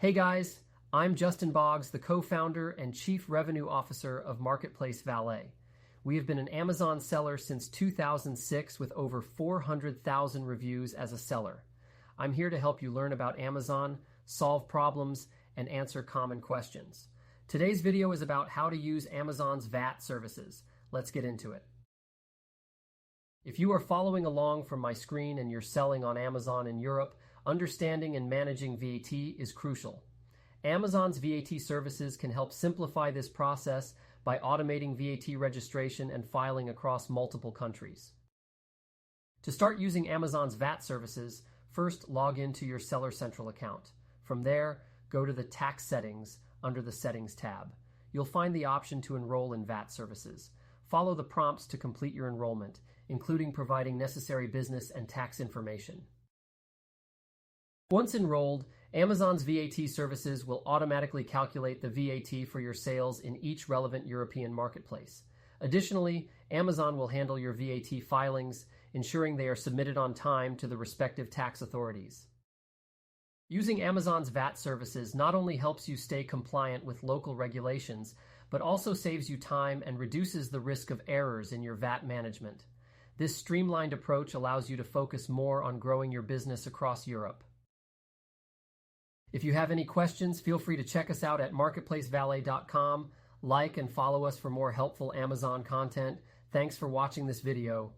Hey guys, I'm Justin Boggs, the co-founder and chief revenue officer of Marketplace Valet. We have been an Amazon seller since 2006 with over 400,000 reviews as a seller. I'm here to help you learn about Amazon, solve problems, and answer common questions. Today's video is about how to use Amazon's VAT services. Let's get into it. If you are following along from my screen and you're selling on Amazon in Europe, understanding and managing VAT is crucial. Amazon's VAT services can help simplify this process by automating VAT registration and filing across multiple countries. To start using Amazon's VAT services, first log into your Seller Central account. From there, go to the Tax Settings under the Settings tab. You'll find the option to enroll in VAT services. Follow the prompts to complete your enrollment, including providing necessary business and tax information. Once enrolled, Amazon's VAT services will automatically calculate the VAT for your sales in each relevant European marketplace. Additionally, Amazon will handle your VAT filings, ensuring they are submitted on time to the respective tax authorities. Using Amazon's VAT services not only helps you stay compliant with local regulations, but also saves you time and reduces the risk of errors in your VAT management. This streamlined approach allows you to focus more on growing your business across Europe. If you have any questions, feel free to check us out at marketplacevalet.com. Like and follow us for more helpful Amazon content. Thanks for watching this video.